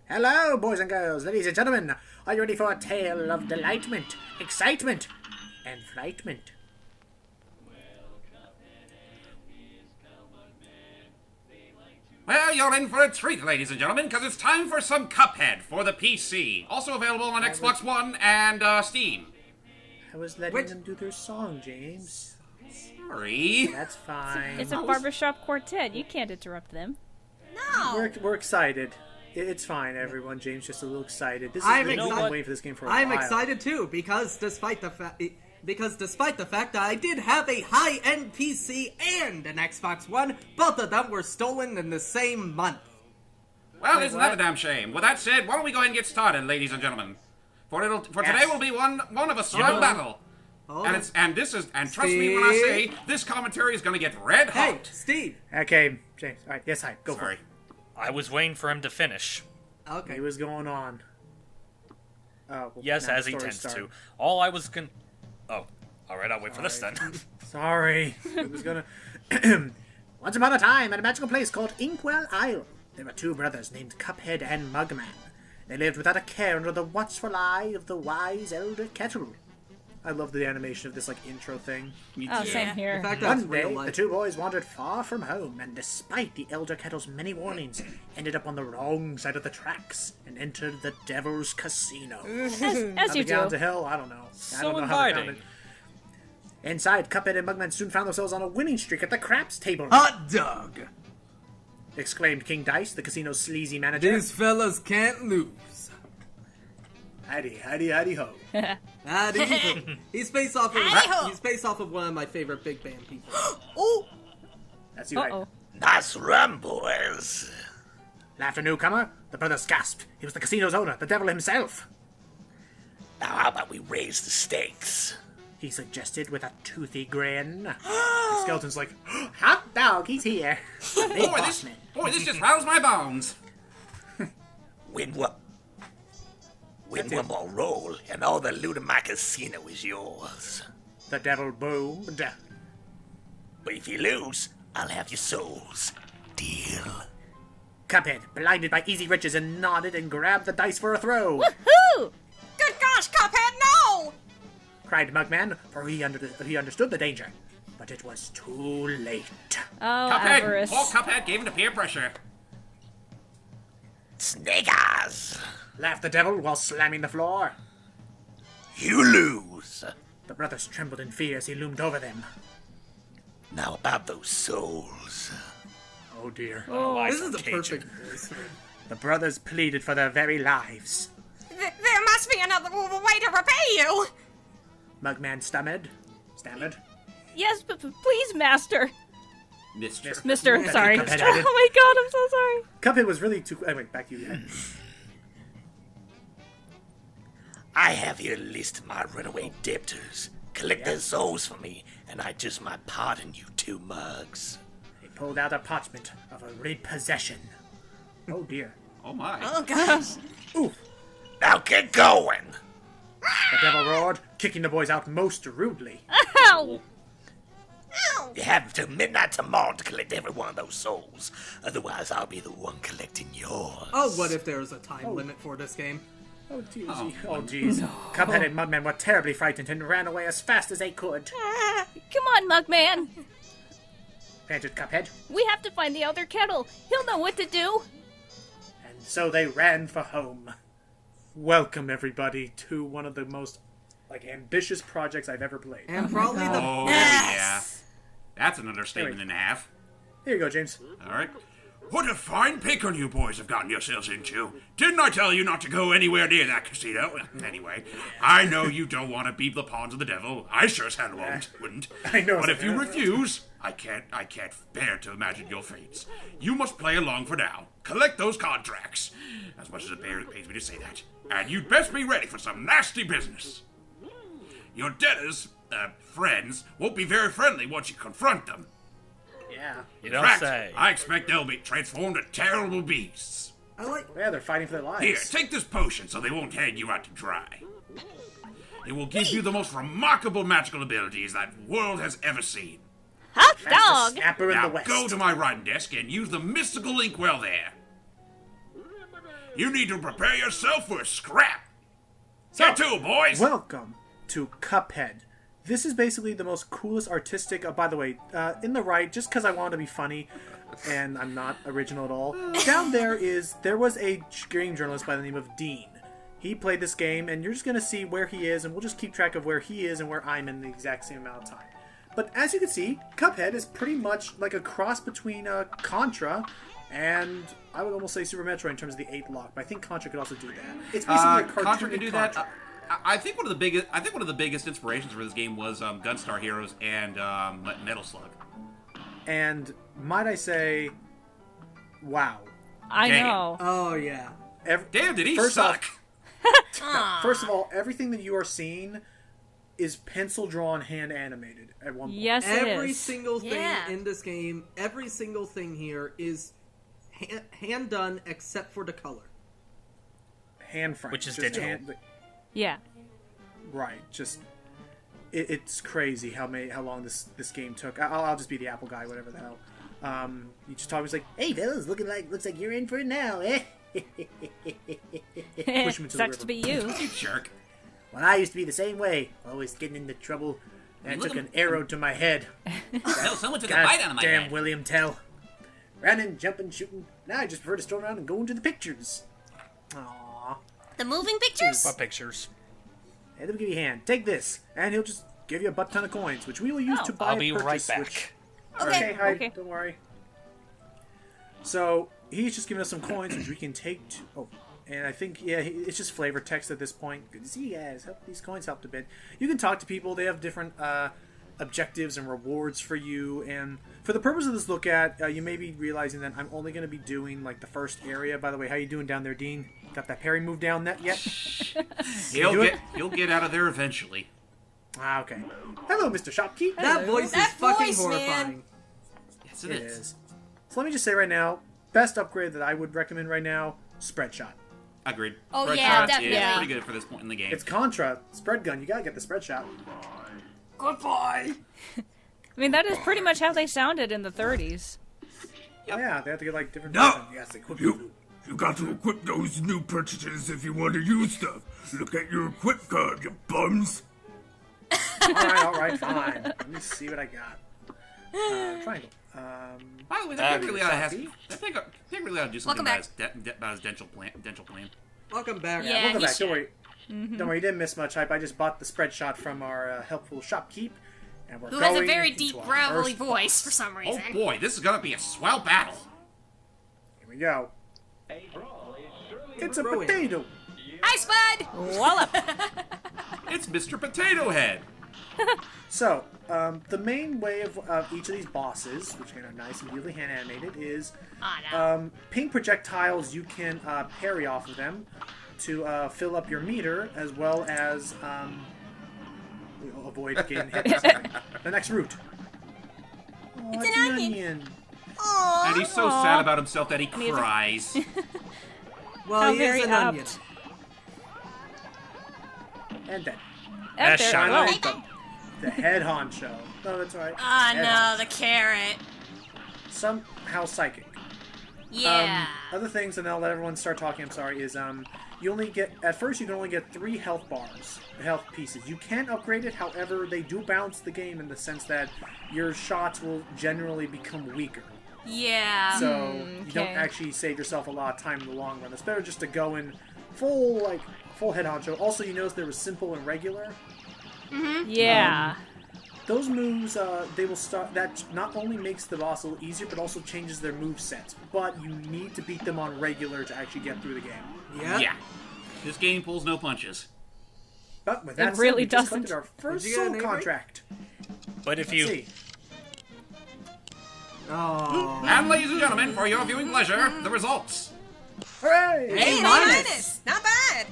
Hello, boys and girls, ladies and gentlemen. Are you ready for a tale of delightment, excitement, and frightment? Well, you're in for a treat, ladies and gentlemen, because it's time for some Cuphead for the PC. Also available on Xbox One and Steam. I was letting them do their song, James. Sorry. That's fine. It's a barbershop quartet. You can't interrupt them. No. We're excited. It's fine, everyone. James just a little excited. This is I'm we've been excited. waiting for this game for a while. I'm excited too because despite the fact that I did have a high-end PC and an Xbox One, both of them were stolen in the same month. Well, isn't that a damn shame? With that said, why don't we go ahead and get started, ladies and gentlemen? For today will be one of a swell battle. And trust me when I say this commentary is going to get red hot. Hey, Steve. Okay, James. All right, yes, go for it. I was waiting for him to finish. Okay. He was going on. Oh, well, Yes, now as he story tends start. to. All I was con- Oh, alright, I'll wait for this then. Sorry. It was gonna... Once upon a time, at a magical place called Inkwell Isle, there were two brothers named Cuphead and Mugman. They lived without a care under the watchful eye of the wise Elder Kettle. I love the animation of this, intro thing. Oh, same here. In fact, that's One day, real the life. two boys wandered far from home, and despite the Elder Kettle's many warnings, ended up on the wrong side of the tracks and entered the Devil's Casino. As How you they got do. to hell, I don't know. I So don't know how they found inviting. it. Inside, Cuphead and Mugman soon found themselves on a winning streak at the craps table. Hot dog. Exclaimed King Dice, the casino's sleazy manager. These fellas can't lose. Howdy, howdy, howdy ho. He's based off of one of my favorite big band people. Oh! That's you, right? Uh-oh. Nice run, boys. Laughed a newcomer. The brothers gasped. He was the casino's owner, the devil himself. Now how about we raise the stakes? He suggested with a toothy grin. The skeleton's like, hot dog, he's here. Big boss man. Boy, this just roused my bones. Win one more roll, and all the loot in my casino is yours. The devil boomed. But if you lose, I'll have your souls. Deal? Cuphead, blinded by easy riches, and nodded and grabbed the dice for a throw. Woohoo! Good gosh, Cuphead, no! Cried Mugman, for he understood the danger. But it was too late. Oh, Cuphead! avarice. Poor Cuphead gave in to peer pressure. Snake eyes. Laughed the devil while slamming the floor. You lose. The brothers trembled in fear as he loomed over them. Now about those souls. Oh dear. This is the perfect voice. The brothers pleaded for their very lives. There must be another way to repay you! Mugman stammered. Yes, but please, Master. Mister. Mister, sorry. Cuphead Oh added. my god, I'm so sorry. Cuphead was really too... Anyway, back to you guys. I have here a list of my runaway debtors. Collect their souls for me, and I just might pardon you two mugs. He pulled out a parchment of a repossession. Oh dear. Oh my. Oh gosh. Ooh. Now get going! The devil roared, kicking the boys out most rudely. Ow! Ow! You have till midnight tomorrow to collect every one of those souls. Otherwise, I'll be the one collecting yours. Oh, what if there was a time limit for this game? Oh jeez. Cuphead and Mugman were terribly frightened and ran away as fast as they could. Come on, Mugman. Panted Cuphead. We have to find the Elder Kettle. He'll know what to do. And so they ran for home. Welcome everybody to one of the most ambitious projects I've ever played. And probably the Oh, Yes. yeah. That's an understatement and a half. Here you go, James. All right. What a fine pickle you boys have gotten yourselves into. Didn't I tell you not to go anywhere near that casino? Anyway, I know you don't want to be the pawns of the devil. I sure as hell wouldn't. I know. But if you refuse, I can't bear to imagine your fates. You must play along for now. Collect those contracts. As much as it pays me to say that. And you'd best be ready for some nasty business. Your debtors, friends, won't be very friendly once you confront them. Yeah. You In don't fact, say. I expect they'll be transformed to terrible beasts. I like Yeah, they're fighting for their lives. Here, take this potion so they won't hang you out to dry. It will give you the most remarkable magical abilities that world has ever seen. Hot Fastest dog. snapper in Now the West. go to my writing desk and use the mystical inkwell there. You need to prepare yourself for a scrap. Get to it, boys. Welcome to Cuphead. This is basically the most coolest artistic... by the way, in the right, just because I wanted to be funny, and I'm not original at all, down there was a game journalist by the name of Dean. He played this game, and you're just going to see where he is, and we'll just keep track of where he is and where I'm in the exact same amount of time. But as you can see, Cuphead is pretty much like a cross between Contra and I would almost say Super Metroid in terms of the 8 lock, but I think Contra could also do that. It's basically a cartoon. Contra can do that. Contra. I think one of the biggest inspirations for this game was Gunstar Heroes and Metal Slug. And might I say, wow. I Damn. know. Oh yeah. Damn, did he First suck? First of all, everything that you are seeing is pencil drawn, hand animated at one point. Yes, it Every is. single thing Yeah. in this game, every single thing here is hand done except for the color. Hand frame, Which is just digital. Yeah. Right, just it's crazy how long this game took. I'll just be the Apple guy, whatever the hell. You just talk, he's like, "Hey fellas, looks like you're in for it now, eh?" Push him into the Sucks river. to be you. You jerk. Well, I used to be the same way, always getting into trouble, and I Look took at an arrow to my head. No, someone took a God bite out of my damn head. William Tell. Running, jumping, shooting. Now I just prefer to stroll around and go into the pictures. Aww. The moving pictures? What pictures? Hey, let me give you a hand. Take this, and he'll just give you a butt ton of coins, which we will use to buy I'll a be right purchase, back. which- Okay. hi, Okay. don't worry. So, he's just giving us some coins, which we can take to... Oh, and I think, yeah, it's just flavor text at this point. Good to see you guys. Hope these coins helped a bit. You can talk to people. They have different objectives and rewards for you. And for the purpose of this look at, you may be realizing that I'm only going to be doing, like, the first area. By the way, how you doing down there, Dean? Got that parry move down that yet? He'll get out of there eventually. Ah, okay. Hello, Mr. Shopkeep. That voice That is fucking voice, man. horrifying. Yes, It is. So let me just say right now, best upgrade that I would recommend right now, Spread Shot. Agreed. Oh, Spread yeah, shot definitely. is pretty good for this point in the game. It's Contra, Spread Gun, you gotta get the Spread Shot. Goodbye. I mean, that is pretty much how they sounded in the 30s. Oh yeah, they have to get like different... No! Yes, they equip You got to equip those new purchases if you want to use stuff. Look at your equip card, you bums. Alright, fine. Let me see what I got. Triangle. By the way, that pig really ought to have. Choppy? That pig really ought to do something Welcome about his dental plan. Welcome back. Yeah. Welcome he back, don't should. worry. Don't worry, you didn't miss much hype. I just bought the Spread Shot from our helpful shopkeep. And we're Who has a going very into deep, our gravelly first voice for some Oh reason. boy, this is gonna be a swell battle. Here we go. It's a Throw it. potato. Hi, Spud! Wallop! It's Mr. Potato Head. So, the main way of each of these bosses, which are nice and beautifully hand animated, is no. ping projectiles. You can parry off of them to fill up your meter, as well as avoid getting hit. The next route. Oh, It's an onion. And he's so sad about himself that he cries. Well, How he very is an apt. onion. And then And That's there we shiny. go. the head honcho. No, that's right. Ah, Head no, honcho. the carrot. Somehow psychic. Yeah. Other things, and I'll let everyone start talking, I'm sorry, is you only get, at first you can only get 3 health bars, health pieces. You can upgrade it, however, they do balance the game in the sense that your shots will generally become weaker. Yeah. So you don't okay. actually save yourself a lot of time in the long run. It's better just to go in full head honcho. Also, you notice there was simple and regular. Yeah. Those moves, they will start. That not only makes the boss a little easier, but also changes their move sets. But you need to beat them on regular to actually get through the game. Yeah. Yeah. This game pulls no punches. But with that It said, really we just doesn't. collected our first Did you get soul an A-rank? contract. But if Let's you see. Oh. And ladies and gentlemen, for your viewing pleasure, the results. Hooray! Hey, minus. Not bad.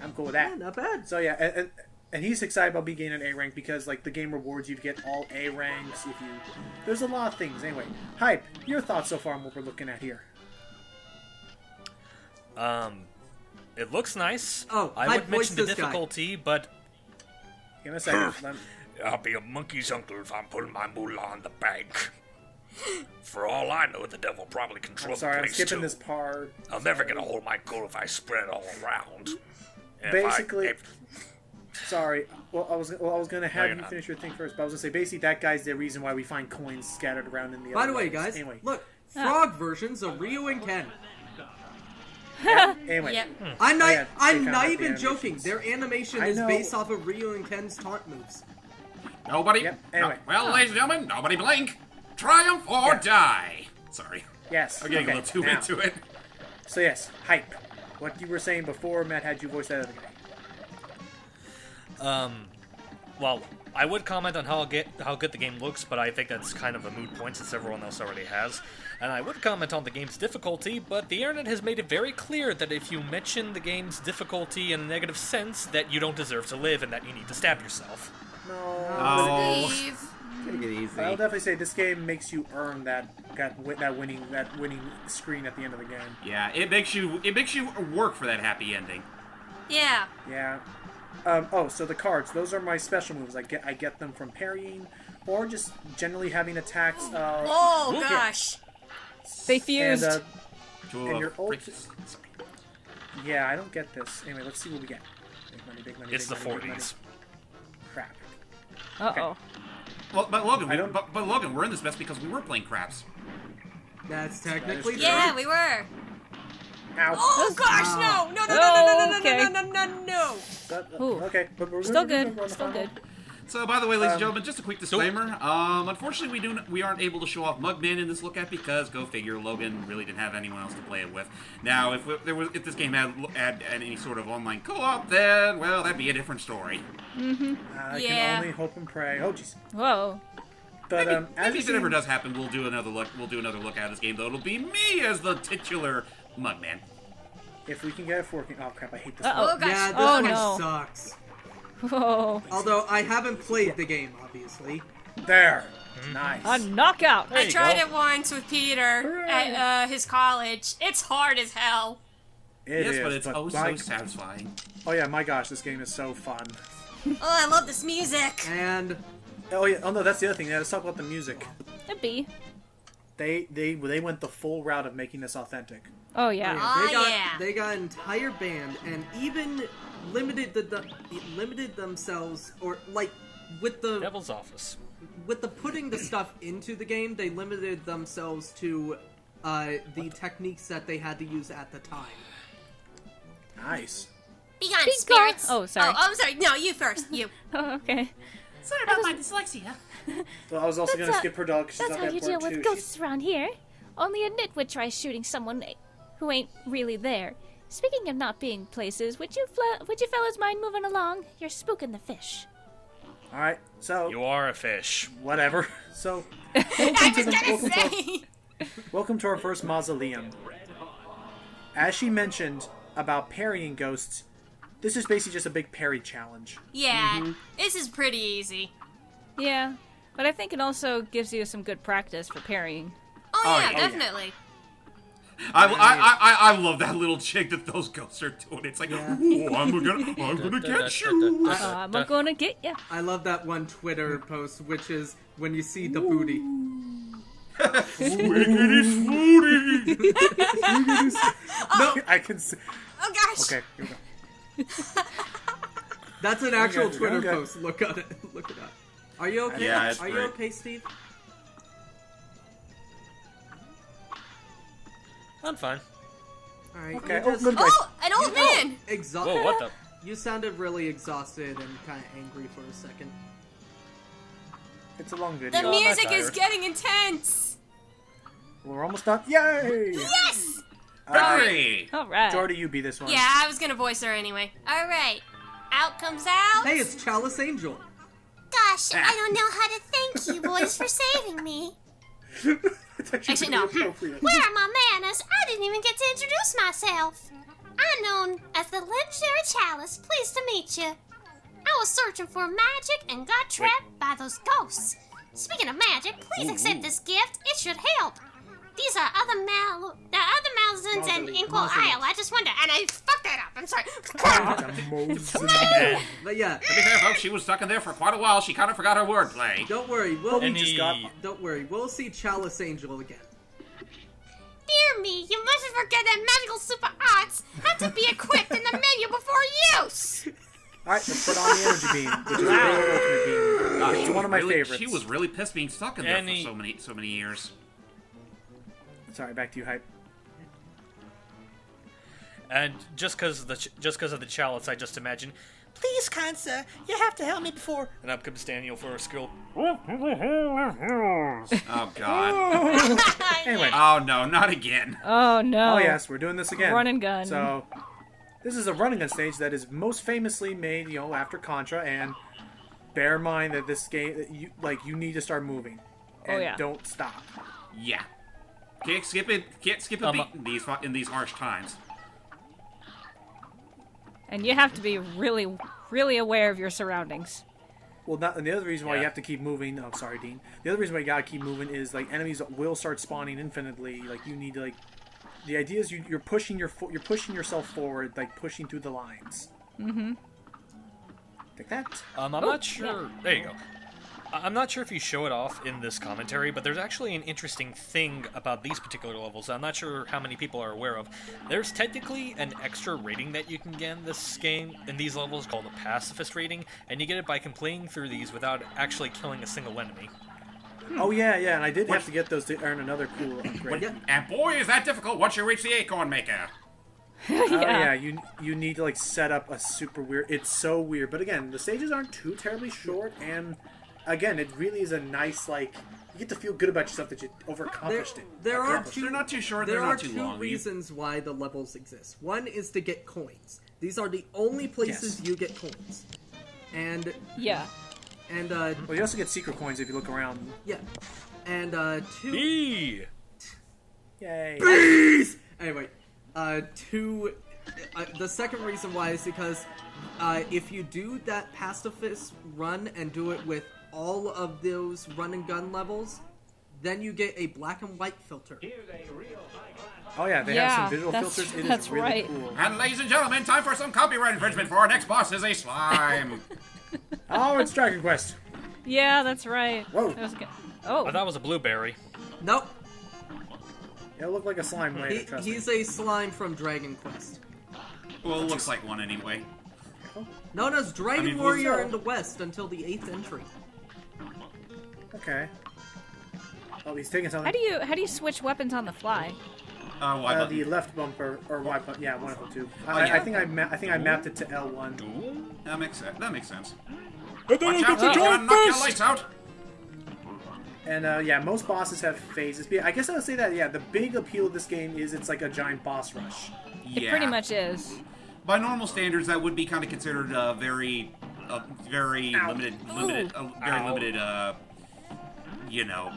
I'm cool with Yeah, that. not bad. So yeah, and he's excited about me getting an A rank because like the game rewards you to get all A ranks if you. There's a lot of things. Anyway, Hype, your thoughts so far on what we're looking at here? it looks nice. Oh, I I'd would voice mention the this guy. difficulty, but Give me a second. I'll be a monkey's uncle if I'm putting my moolah on the bank. For all I know, the devil probably I'm controls sorry, the I'm place skipping too. this part. I'm never gonna hold my cool if I spread it all around. And Basically- if Sorry. Well, I was gonna have you're you not. finish your thing first, but I was gonna say basically that guy's the reason why we find coins scattered around in the. By other the way, levels. guys, Anyway. look, frog versions of Ryu and Ken. Anyway. Yep. I'm not. Oh, yeah, they I'm found not out the even joking. animations. Their animation I is know. based off of Ryu and Ken's taunt moves. Nobody. Yep, anyway. Well, ladies and gentlemen, nobody blink. Triumph or die. Sorry. Yes. I'm getting okay, a little too now. into it. So yes, hype. What you were saying before, Matt had you voice that other guy. Well, I would comment on how good the game looks, but I think that's kind of a moot point since everyone else already has. And I would comment on the game's difficulty, but the internet has made it very clear that if you mention the game's difficulty in a negative sense, that you don't deserve to live and that you need to stab yourself. No. Oh. Steve. Take it easy. I'll definitely say this game makes you earn that winning screen at the end of the game. Yeah, it makes you work for that happy ending. Yeah. Yeah. Oh, so the cards. Those are my special moves. I get them from parrying, or just generally having attacks. Oh gosh. They And fused. And your ult- Sorry. yeah, I don't get this. Anyway, let's see what we get. Big money, big money. It's the big money, big money. 40s. Crap. Uh-oh. Well, but Logan, I don't- but Logan, we're in this mess because we were playing craps. That's technically true. Yeah, we were. Ow. Oh gosh, no, no, no, no, no, no, no, Okay. no, no, no, no, no. Ooh. Okay, but we're Still we're good. on the Still final. good. So, by the way, ladies and gentlemen, just a quick disclaimer. Unfortunately, we aren't able to show off Mugman in this look at because, go figure, Logan really didn't have anyone else to play it with. Now, if this game had any sort of online co-op, then well, that'd be a different story. I Yeah. can only hope and pray. Oh, jeez. Whoa. But as Maybe you if it ever see- does happen, we'll do another look. We'll do another look at this game, though. It'll be me as the titular Mugman. if we can get it working. Oh crap! I hate this. Uh-oh. one. Oh gosh. Yeah, this Oh, one no. sucks. Whoa. Although I haven't played the game, obviously. There. Nice. A knockout. I you tried go. it once with Peter at his college. It's hard as hell. It yes, is, but it's oh so my- satisfying. Oh yeah, my gosh, this game is so fun. Oh, I love this music. And Oh yeah. Oh no, that's the other thing. Yeah, let's talk about the music. It'd be. They went the full route of making this authentic. Oh, yeah. Oh, they got an entire band and even limited limited themselves, or like with the Devil's Office. putting the stuff into the game, they limited themselves to the techniques that they had to use at the time. Nice. Be gone, Be spirits. gone. Oh, sorry. Oh, I'm sorry. No, you first. You. Oh, okay. Sorry about my dyslexia. So I was also gonna skip her dog. 'cause she's That's not how that you part deal too. with She's- ghosts around here. Only a nitwit tries shooting someone who ain't really there. Speaking of not being places, would you fellas mind moving along? You're spooking the fish. All right. So You are a fish. whatever. So I was gonna say. welcome to our first mausoleum. As she mentioned about parrying ghosts, this is basically just a big parry challenge. Yeah, this is pretty easy. Yeah. But I think it also gives you some good practice for parrying. Oh yeah, yeah. definitely. I love that little chick that those ghosts are doing. It's like, oh, I'm gonna get you. I'm gonna get ya. I love that one Twitter post, which is when you see the booty. Wiggity swooty. I can see. Oh gosh. Okay. Here we go. That's an actual Okay, Twitter okay. post. Look at it. Look it up. Are you okay? Yeah, it's Are you great. okay, Steve? I'm fine. All right. Okay. You Oh, just good. Oh, an old man. Whoa, what the? You sounded really exhausted and kind of angry for a second. It's a long The video. I'm not music is tired. getting intense. We're almost done. Yay! Yes. Hurry! All right. Jordy, you be this one. Yeah, I was gonna voice her anyway. All right. Out comes out. Hey, it's Chalice Angel. Gosh, I don't know how to thank you boys for saving me. It's actually Actually, no. pretty appropriate. Where are my manners? I didn't even get to introduce myself. I'm known as the legendary Chalice. Pleased to meet you. I was searching for magic and got trapped by those ghosts. Speaking of magic, please accept this gift. It should help. These are other mountains in Mausoleum. Inkwell Isle. I just wonder, and I fucked that up. I'm sorry. But yeah, To be fair, folks, she was stuck in there for quite a while. She kind of forgot her wordplay. don't worry. Don't worry. We'll see Chalice Angel again. Dear me, you mustn't forget that magical super arts have to be equipped in the menu before use. Alright, let's put on the energy beam, which is the ultimate beam. It's one of my favorites. She was really pissed being stuck in there for so many years. Sorry, back to you, Hype. And just because of the chalice, I just imagine, please, kind sir, you have to help me before. And up comes Daniel for a skill. Oh, God. Anyway. Oh, no, not again. Oh no. Oh, yes, we're doing this again. Run and gun. So, this is a run and gun stage that is most famously made, after Contra, and bear in mind that this game, you need to start moving. And don't stop. Yeah. Can't skip it. Can't skip a beat in these harsh times. And you have to be really, really aware of your surroundings. Well, and the other reason why you have to keep moving. Oh, sorry, Dean. The other reason why you gotta keep moving is enemies will start spawning infinitely. You need to The idea is you're pushing yourself forward, pushing through the lines. Mm-hmm. Like that. I'm not sure. Yeah. There you go. I'm not sure if you show it off in this commentary, but there's actually an interesting thing about these particular levels that I'm not sure how many people are aware of. There's technically an extra rating that you can get in this game, in these levels, called a pacifist rating, and you get it by completing through these without actually killing a single enemy. Oh, yeah, and I did have to get those to earn another cool upgrade. And boy, is that difficult once you reach the Acorn Maker. Yeah, you need to set up a super weird. It's so weird, but again, the stages aren't too terribly short, and again, it really is a nice you get to feel good about yourself that you overaccomplished it. They're not too short. There they're are not too long. two reasons why the levels exist. One is to get coins. These are the only places you get coins, and and well, you also get secret coins if you look around. Yeah, and two. Bee! Yay! Bees! Anyway, two. The second reason why is because if you do that pacifist run and do it with all of those run and gun levels, then you get a black and white filter. Oh yeah, they have some visual filters. It is really cool. And ladies and gentlemen, time for some copyright infringement, for our next boss is a slime. Oh, it's Dragon Quest. Yeah, that's right. Whoa. Oh, that was a blueberry. Nope. It looked like a slime later. He's a slime from Dragon Quest. Well, it looks like one anyway. Known as Dragon Warrior in the West until the 8th entry. Okay. Oh, he's taking something. How do you switch weapons on the fly? The left bumper or Y button. Yeah, one of them too. I think I mapped it to L1. That makes sense. But then Watch out! Knock your lights out. And most bosses have phases. I guess I would say that the big appeal of this game is it's like a giant boss rush. It pretty much is. By normal standards, that would be kind of considered very limited,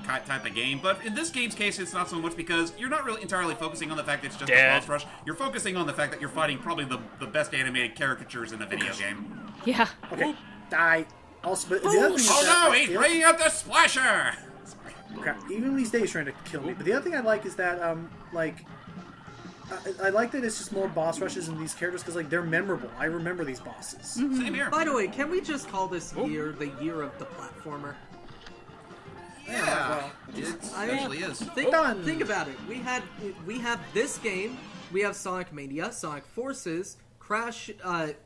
type of game. But in this game's case, it's not so much because you're not really entirely focusing on the fact that it's just a boss rush. You're focusing on the fact that you're fighting probably the best animated caricatures in the video game. Yeah. Okay. Die. Also, but the other thing is no, he's bringing out the splasher! Crap, even these days trying to kill me. But the other thing I like is that, I like that it's just more boss rushes in these characters because, they're memorable. I remember these bosses. Mm-hmm. Same here. By the way, can we just call this year the year of the platformer? Yeah, it actually is. Think about it. We have this game. We have Sonic Mania, Sonic Forces, Crash,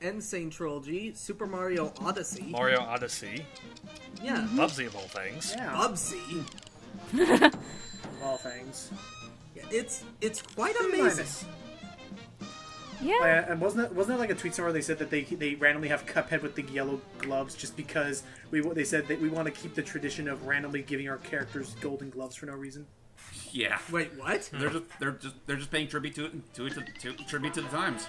Insane Trilogy, Super Mario Odyssey. Mario Odyssey. Yeah. Bubsy of all things. Yeah. Bubsy. Of all things. It's quite amazing. Yeah. And wasn't there like a tweet somewhere they said that they randomly have Cuphead with the yellow gloves just because they said that we want to keep the tradition of randomly giving our characters golden gloves for no reason. Yeah. Wait, what? They're just paying tribute to tribute to the times.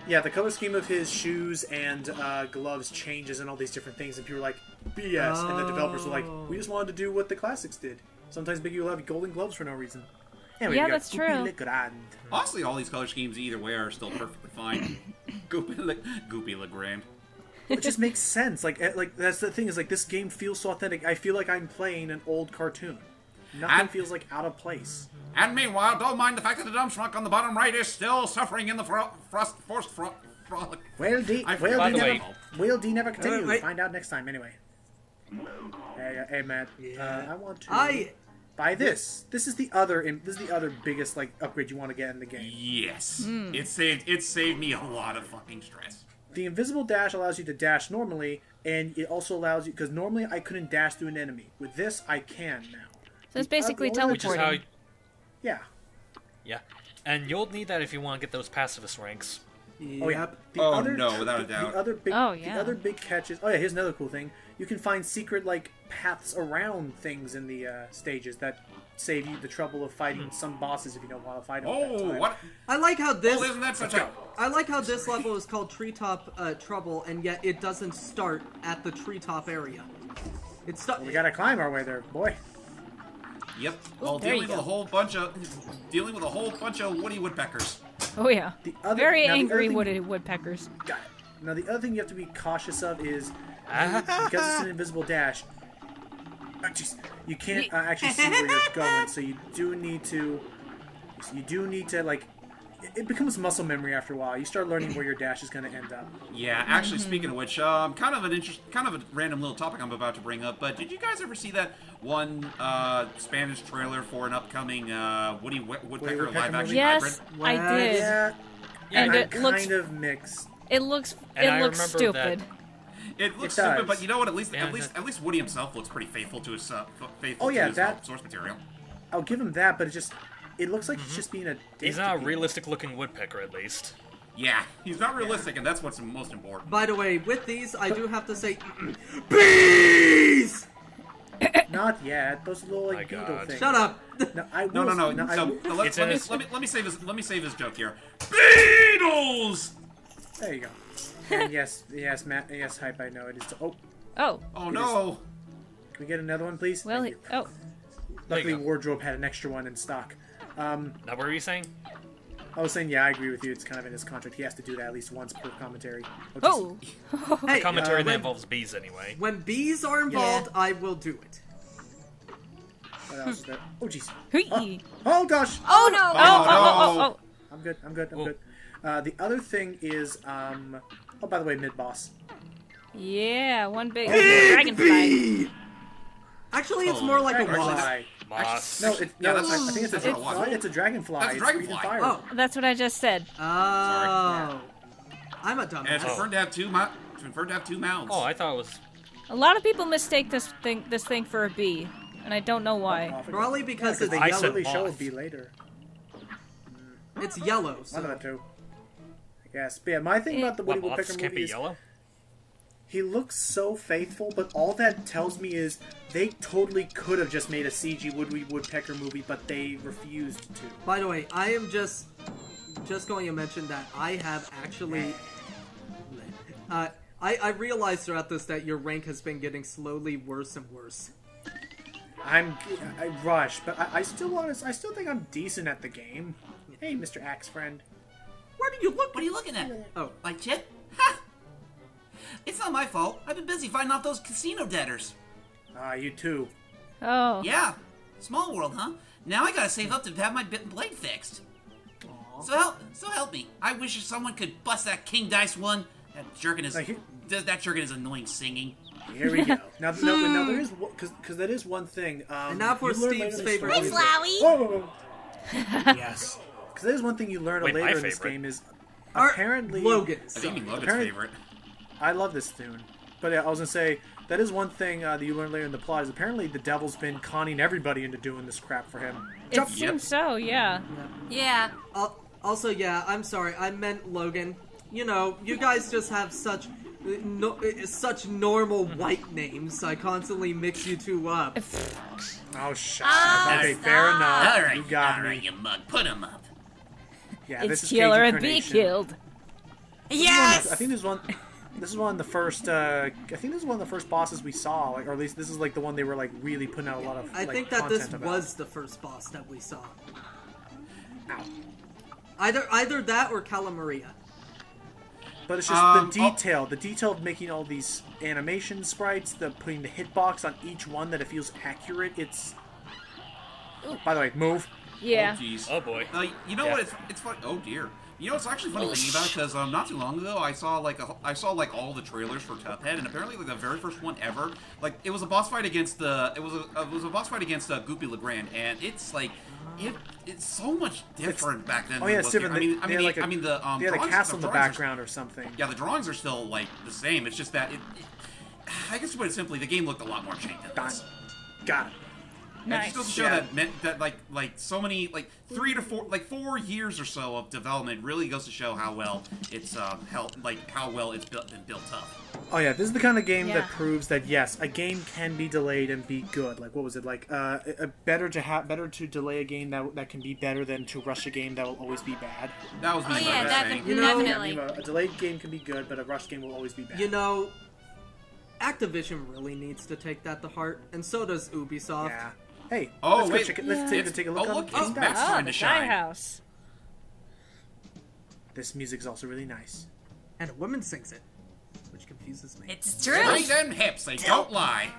Yeah, the color scheme of his shoes and gloves changes and all these different things, and people are like, BS, and the developers were like, we just wanted to do what the classics did. Sometimes make you have golden gloves for no reason. Anyway, yeah, that's true. Honestly, all these color schemes either way are still perfectly fine. Goopy Legrand. It just makes sense. Like that's the thing is this game feels so authentic. I feel like I'm playing an old cartoon. nothing feels like out of place. And meanwhile, don't mind the fact that the dumb schmuck on the bottom right is still suffering in the forced frolic. Will D By the way- never continue? wait. Find out next time, anyway. Hey, Matt. I want to I buy this. This is the other biggest like upgrade you want to get in the game. Yes. It saved me a lot of fucking stress. The invisible dash allows you to dash normally, and it also allows you, because normally I couldn't dash through an enemy. With this, I can now. So it's basically the only- Which is how, Yeah. yeah. And you'll need that if you want to get those pacifist ranks. Oh yeah. Yep. Without a doubt. The other big, Oh, yeah. The other big catch is. Oh yeah, here's another cool thing. You can find secret like paths around things in the stages that save you the trouble of fighting some bosses if you don't want to fight them. at that Oh, time. what? I like how this. Oh, isn't that such a... I like how this level is called Treetop Trouble, and yet it doesn't start at the treetop area. It's We gotta climb our way there, boy. Yep. While there you dealing with a whole bunch of woody woodpeckers. Oh yeah. The other- Very now the angry other thing- woodpeckers. Got it. Now the other thing you have to be cautious of is because it's an invisible dash. Oh, jeez, you can't actually see where you're going, so you do need to. Like. It becomes muscle memory after a while. You start learning where your dash is going to end up. Yeah, actually, speaking of which, kind of a random little topic I'm about to bring up. But did you guys ever see that one Spanish trailer for an upcoming Woody Woodpecker live action Yes, hybrid? I did. Yeah, And I'm it looks kind of mixed. it looks And I looks remember stupid. that- It looks It does. stupid, but you know what? At least Yeah, Woody himself looks pretty faithful to his Oh, yeah, his that- source material. I'll give him that, but it looks like he's just being a dick He's to not a people. realistic looking woodpecker, at least. Yeah, he's not realistic, and that's what's most important. By the way, with these, I do have to say, bees. Not yet. Those little My like beetle God. things. Shut up. No, I No, will, no, no. I So will- let It's in me his- let me save his joke here. Beetles. There you go. And yes, Matt. Yes, hype. I know it is. Oh, Oh. Oh no. can we get another one, please? Well, Thank you. oh. There you Luckily, go. wardrobe had an extra one in stock. Now, what were you saying? I was saying, yeah, I agree with you. It's kind of in his contract. He has to do that at least once per commentary. Oh. Hey, Commentary that when, involves bees, anyway. when bees are involved, I will do it. What else is there? Oh, jeez. Hui. Oh, gosh. Oh no! Oh. I'm good. I'm good. I'm Oh. good. The other thing is, oh, by the way, mid-boss. Yeah, one big dragonfly. Actually, it's more like a wasp. Dragonfly. Moss. No, I think it's a That's not a wasp. it's a dragonfly. That's a It's dragonfly. breathing fire. Oh, That's what I just said. I'm a dumbass. And it's preferred to have two mouths. Oh, I thought it was. A lot of people mistake this thing for a bee, and I don't know why. Probably because it's they I yellow. said clearly show moth. it be later. It's yellow. One of So. the two. I guess. But yeah, my thing about the What, Woody moths Woodpecker can't movie be is yellow? he looks so faithful, but all that tells me is they totally could have just made a CG Woody Woodpecker movie, but they refused to. By the way, I am just going to mention that I have actually. I realized throughout this that your rank has been getting slowly worse and worse. I rush, but I still think I'm decent at the game. Hey, Mr. Axe friend. Where do you look? What are you looking at? Oh, Like Chip? Ha! It's not my fault. I've been busy fighting off those casino debtors. You too. Oh. Yeah. Small world, huh? Now I gotta save up to have my bit and blade fixed. So help me. I wish someone could bust that King Dice one. That jerkin is annoying singing. Here we go. Now there is because that is one thing. And now for you learn Steve's later in the favorite story Hey, music. Flowey! Whoa, whoa, whoa. Yes, because that is one thing you learn Wait, my later in this favorite. game is Our- apparently Logan's. I think you mean Logan's Apparently- favorite. I love this tune, but yeah, I was gonna say that is one thing that you learn later in the plot is apparently the devil's been conning everybody into doing this crap for him. It seems so, yeah. Yeah. Also, yeah, I'm sorry. I meant Logan. You know, you guys just have such normal white names. I constantly mix you two up. Oh, shut up. Okay, fair enough. All right, You got all me. right, you mug. Put him up. Yeah, It's this is kill or Cajun be Carnation. killed. Yes! I think this is one. This is one of the first. I think this is one of the first bosses we saw, like, or at least this is like the one they were like really putting out a lot of. I like, think that this content about. was the first boss that we saw. Ow. Either that or Calamaria. But it's just the detail of making all these animation sprites, the putting the hitbox on each one that it feels accurate. It's By the way, move. Yeah. Oh, jeez. Oh boy. You know what? It's funny. Oh dear. You know, it's actually funny thinking about it because not too long ago I saw like all the trailers for Cuphead, and apparently like the very first one ever, like it was a boss fight against Goopy Legrand, and it's like it's so much different back then. Oh yeah, it's different. The they had a castle in the background or something. Yeah, the drawings are still like the same. It's just that I guess to put it simply, the game looked a lot more changed than this. Got it. Nice. It just goes to show that like so many 3 to 4 years or so of development really goes to show how well it's how well it's been built up. Oh yeah, this is the kind of game that proves that yes, a game can be delayed and be good. Like what was it like? Better to delay a game that can be better than to rush a game that will always be bad. That was me. Oh yeah, You know, definitely. A delayed game can be good, but a rushed game will always be bad. You know, Activision really needs to take that to heart, and so does Ubisoft. Yeah. Hey, oh, let's take a look. Oh, look, on it's Matt's turn to shine. House. This music's also really nice. And a woman sings it, which confuses me. It's true. Strings and hips, they don't lie.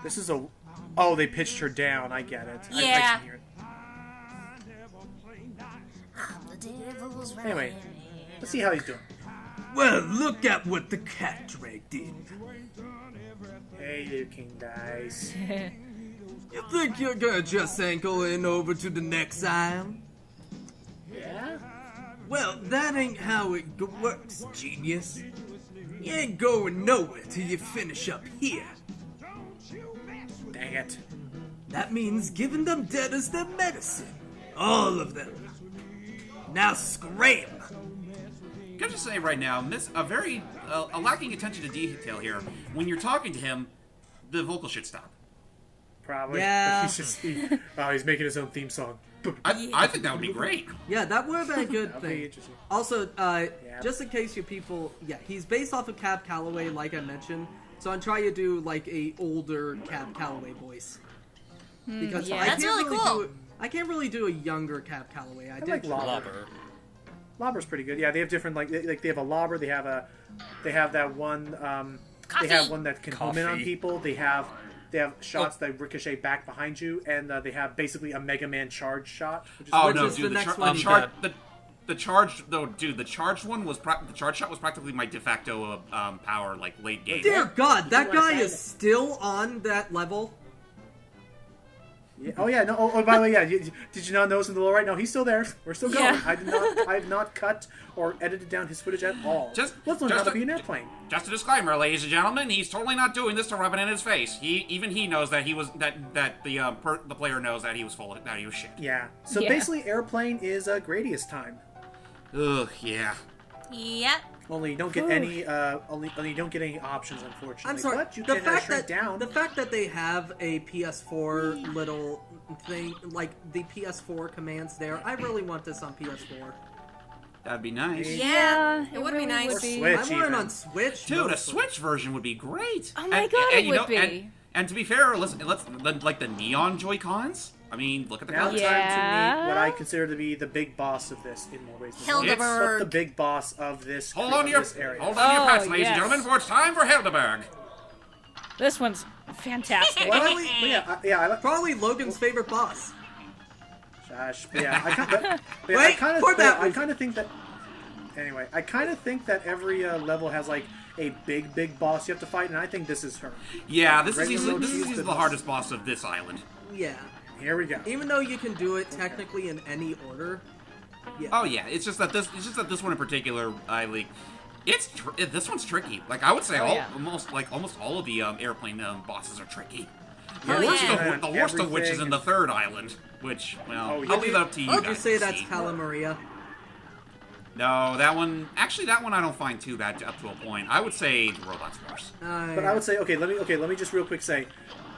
This is a... Oh, they pitched her down. I get it. I can hear it. Anyway, let's see how he's doing. Well, look at what the cat dragged in. Hey there, King Dice. You think you're gonna just ankle in over to the next aisle? Yeah? Well, that ain't how it works, genius. You ain't going nowhere till you finish up here. Dang it. That means giving them debtors their medicine. All of them. Now scram! Can I just say right now, a lacking attention to detail here. When you're talking to him, the vocal should stop. Probably. Yeah. He's making his own theme song. I think that would be great. Yeah, that would have been a good That'd be thing. interesting. Also, just in case you people, he's based off of Cab Calloway, like I mentioned. So I'm trying to do like a older Cab Calloway voice because I That's can't really really cool. do. I can't really do a younger Cab Calloway. I did like try. Lobber. Lobber's pretty good. Yeah, they have different they have a Lobber. They have that one. They have one that can home in on people. They have shots that ricochet back behind you, and they have basically a Mega Man charge shot. Which is the charged one was the charge shot was practically my de facto power like late game. Dear God, that guy is still on that level. Yeah. Oh yeah, no. Oh, by the way, yeah. Did you not notice in the lower right? No, he's still there. We're still going. Yeah. I have not cut or edited down his footage at all. Let's learn how to be an airplane. Just a disclaimer, ladies and gentlemen. He's totally not doing this to rub it in his face. Even he knows that he was the player knows that he was that he was shit. Yeah. So basically, airplane is Gradius time. Ugh. Yeah. Yep. Only you don't get any only you don't get any options, unfortunately. I'm sorry. But you the can fact shrink that down. the fact that they have a PS4 little thing, like the PS4 commands there, I really want this on PS4. That'd be nice. Yeah, it would be nice. Or Switch, I want it even. on Switch. Dude, a Switch version would be great. Oh my God, it would be. And to be fair, let's like the neon Joy-Cons. I mean, look at the Now colors. time to meet what I consider to be the big boss of this in more ways than one. Hildeberg. But the big boss of this, Hold on to your area. pats, ladies and gentlemen, for it's time for Hildeberg. This one's fantastic. I Probably Logan's favorite boss. Shush. But yeah, I Wait, for that I kind of think that. Anyway, I kind of think that every level has like a big boss you have to fight, and I think this is her. Yeah, this is Regular easily the boss. hardest boss of this island. Yeah. Here we go. Even though you can do it technically in any order. Yeah. Oh yeah, it's just that this one in particular, this one's tricky. Like I would say, almost all of the airplane bosses are tricky. The worst of which is in the third island, which I'll leave that up to you. Would guys you say to that's see. Cala Maria? No, that one I don't find too bad up to a point. I would say the robot's worse. But I would say, let me just real quick say,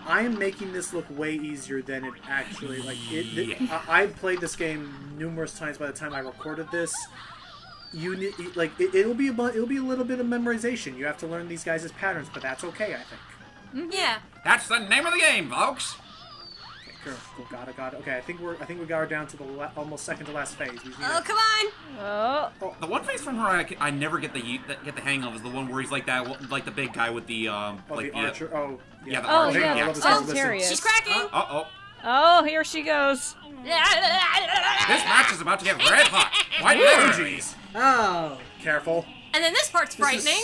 I am making this look way easier than it actually. I played this game numerous times. By the time I recorded this, it'll be a little bit of memorization. You have to learn these guys' patterns, but that's okay, I think. Yeah. That's the name of the game, folks. Okay, cool. Got it. Okay, I think we got her down to the almost second to last phase. Oh, come on! Oh. The one phase from her I never get the hang of is the one where he's like the big guy with the the archer. Oh, yeah. Yeah, the Oh, archer. yeah, Yeah. Sagittarius. She's cracking! Uh-oh. Oh, here she goes. This match is about to get red hot. Quite literally. Oh. Careful. And then this part's frightening.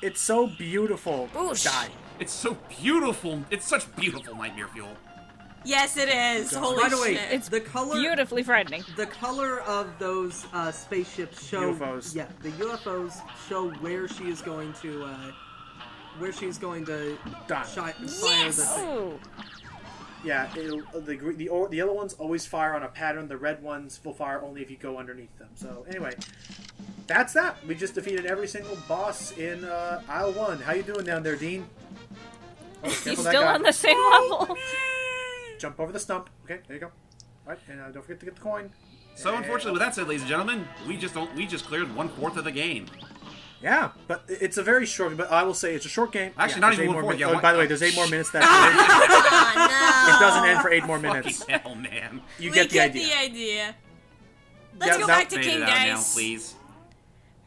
It's so beautiful. Oosh. Die. It's so beautiful. It's such beautiful nightmare fuel. Yes, it is. Holy By the way, shit. It's the color, beautifully frightening. the color of those spaceships show UFOs. Yeah, the UFOs show where she is going to Die. fire Yes! the thing. Oh, Yeah, the yellow ones always fire on a pattern. The red ones will fire only if you go underneath them. So anyway, that's that. We just defeated every single boss in Aisle 1. How you doing down there, Dean? Oh, he's careful that still guy. on the same level. Jump over the stump. Okay, there you go. All right, and don't forget to get the coin. So unfortunately, with that said, ladies and gentlemen, we just cleared 1/4 of the game. Yeah, but it's a very short. But I will say it's a short game. Actually, Yeah, not there's even 8 more 1/4. min- Yeah, oh, one- by the way, there's 8 more minutes. That Oh, it doesn't end for 8 more minutes. Fucking hell, man. You we get the idea. the idea. Let's Yeah, go that- back to Fade King it out now, Dice. please.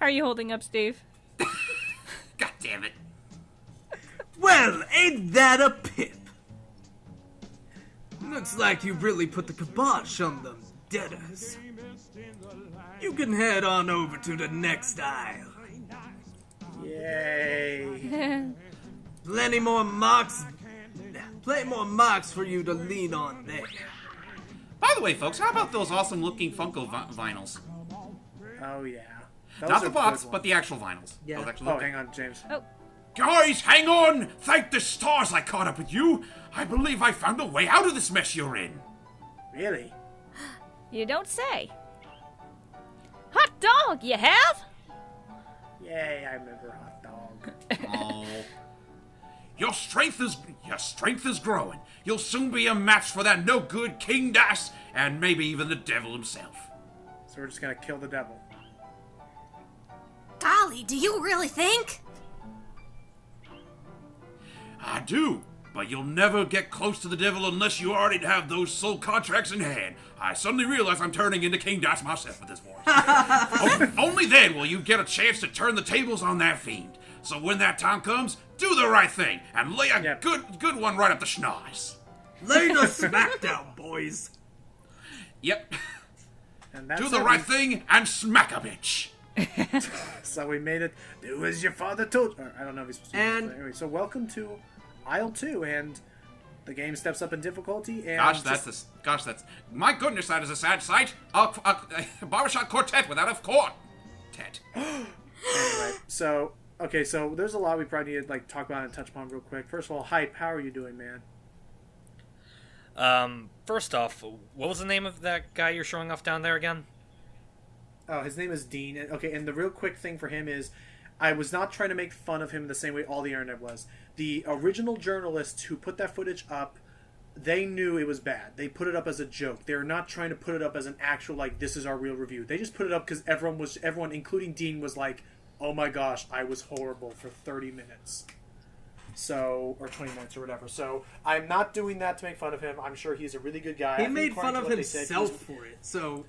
How are you holding up, Steve? God damn it. Well, ain't that a pip? Looks like you really put the kibosh on them deaders. You can head on over to the next aisle. Yay! Plenty more marks for you to lean on there. By the way, folks, how about those awesome looking Funko vinyls? Oh yeah. Those Not are the pops, good but the actual vinyls. Yeah. Those actually ones. look Oh, hang on, James. Guys, hang on! Thank the stars I caught up with you! I believe I found a way out of this mess you're in! Really? You don't say. Hot dog, you have? Yay! I remember hot dog. Oh. Your strength is growing. You'll soon be a match for that no-good King Dice, and maybe even the devil himself. So we're just gonna kill the devil. Golly, do you really think? I do, but you'll never get close to the devil unless you already have those soul contracts in hand. I suddenly realize I'm turning into King Dice myself with this voice. Only then will you get a chance to turn the tables on that fiend. So when that time comes, do the right thing and lay a Yep. good one right up the schnoz. Lay the smack down, boys. Yep. And that's Do the it. right thing and smack a bitch. So we made it. Do as your father told. Or, I don't know if he's supposed to. And- Anyway, so welcome to Aisle 2, and the game steps up in difficulty. And Gosh, that's my goodness, that is a sad sight. A barbershop quartet without a quartet. Anyway, so okay, so there's a lot we probably need to like talk about and touch upon real quick. First of all, Hype, how are you doing, man? First off, what was the name of that guy you're showing off down there again? Oh, his name is Dean. Okay, and the real quick thing for him is, I was not trying to make fun of him the same way all the internet was. The original journalists who put that footage up, they knew it was bad. They put it up as a joke. They were not trying to put it up as an actual, like, this is our real review. They just put it up because everyone, including Dean, was like, oh my gosh, I was horrible for 30 minutes. So, or 20 minutes or whatever. So, I'm not doing that to make fun of him. I'm sure he's a really good guy. I He think made according fun to of what they said, himself he's- for it, so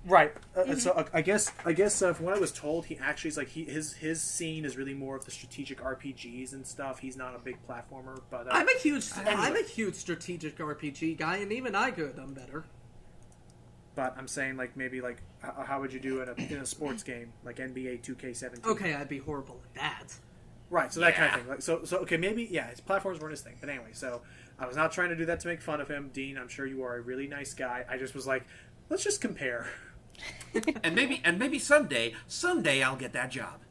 Right. So I guess from what I was told, he actually is like his scene is really more of the strategic RPGs and stuff. He's not a big platformer, but I'm a huge anyway. strategic RPG guy, and even I could have done better. But I'm saying like maybe like how would you do in a sports game like NBA 2K17? Okay, I'd be horrible at that. Right. So that kind of thing. Like so okay maybe his platforms weren't his thing. But anyway, so I was not trying to do that to make fun of him, Dean. I'm sure you are a really nice guy. I just was like, let's just compare. and maybe someday I'll get that job.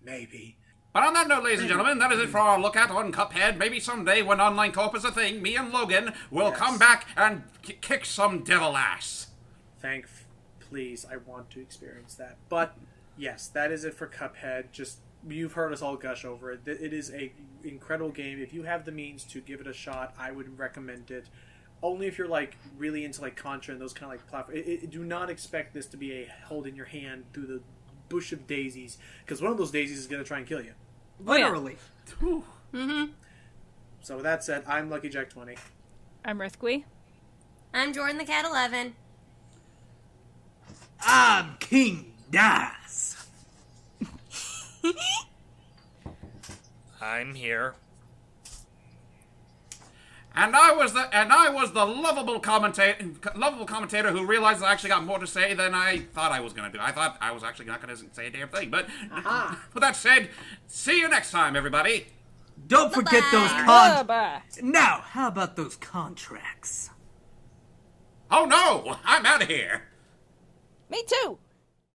Maybe. But on that note, ladies and gentlemen, that is it for our look at on Cuphead. Maybe someday, when online co-op is a thing, me and Logan will come back and kick some devil ass. Please, I want to experience that. But yes, that is it for Cuphead. Just you've heard us all gush over it. It is a incredible game. If you have the means to give it a shot, I would recommend it. Only if you're like really into like Contra and those kind of like platforms. Do not expect this to be a hold in your hand through the bush of daisies, because one of those daisies is going to try and kill you. Literally. So with that said, I'm Lucky Jack 20. I'm Rithqui. I'm Jordan the Cat 11. I'm King Dice. I'm here. And I was the lovable commentator who realized I actually got more to say than I thought I was going to do. I thought I was actually not going to say a damn thing. But with that said, see you next time, everybody. Don't forget those Bye-bye. Now, how about those contracts? Oh no, I'm out of here. Me too.